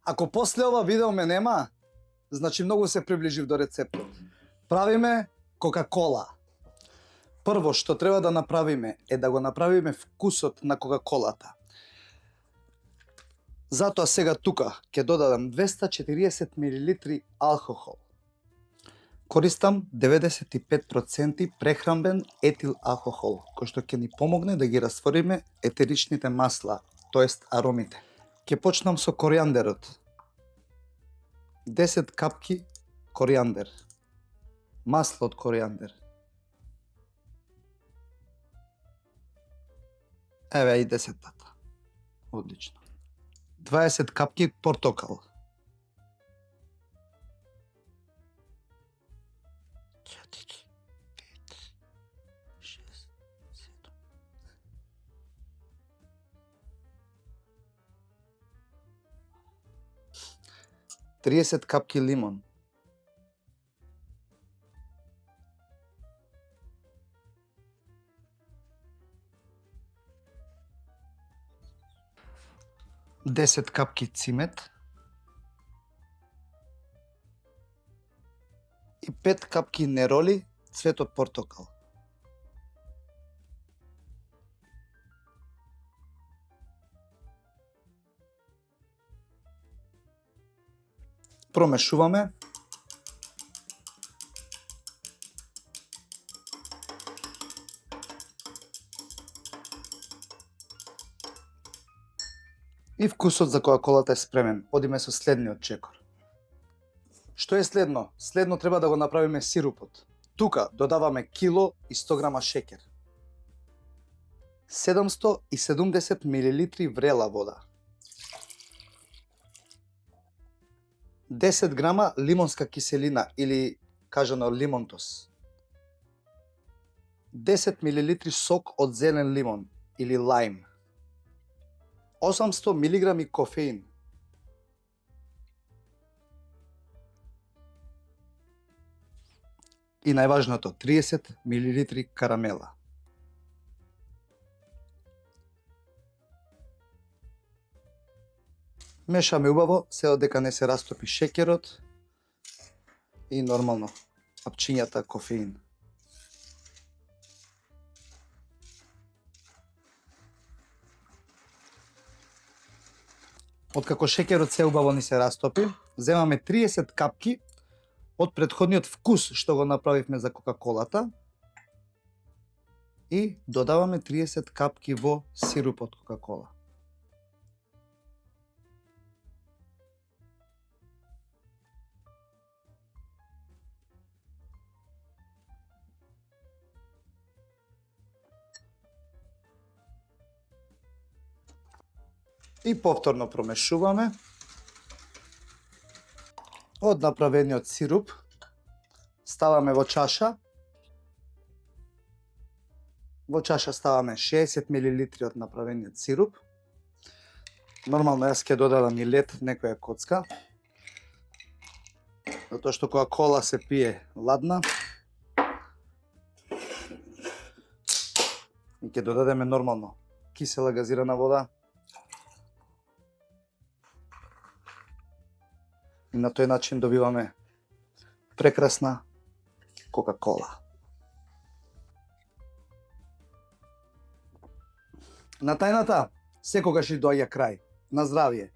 Ако после ова видео ме нема, значи многу се приближив до рецептот. Правиме Кока-кола. Прво што треба да направиме е да го направиме вкусот на Кока-колата. Затоа сега тука ќе додадам 240 мл алкохол. Користам 95% прехранбен етил алкохол, кој што ќе ни помогне да ги раствориме етеричните масла, тоест аромите. Ќе почнам со коријандерот. 10 капки коријандер. Масло од коријандер. Еве и 10-тата. Одлично. 20 капки портокал. 4, 5, 6, 7. 30 капки лимон. 10 капки цимет и 5 капки нероли цветот портокал. Промешуваме. И вкусот за Кока-колата е спремен. Одиме со следниот чекор. Што е следно? Следно треба да го направиме сирупот. Тука додаваме кило и 100 грама шекер. 770 мл врела вода. 10 грама лимонска киселина или кажано лимонтос. 10 мл сок од зелен лимон или лајм. 800 мг кофеин. И најважното 30 мл карамела. Мешаме убаво, се додека не се растопи шекерот и нормално апчињата кофеин. Откако шекерот се убаво ни се растопи, земаме 30 капки од претходниот вкус што го направивме за Кока-колата и додаваме 30 капки во сирупот Кока-кола. И повторно промешуваме. Од направениот сируп ставаме во чаша. Во чаша ставаме 60 мл од направениот сируп. Нормално јас ќе додадам и лед, некоја коцка. Затоа што Кока-кола се пие ладна. И ќе додадеме нормално кисела газирана вода. И на тој начин добиваме прекрасна Кока-кола. На тајната секогаш и доаѓа крај. На здравје!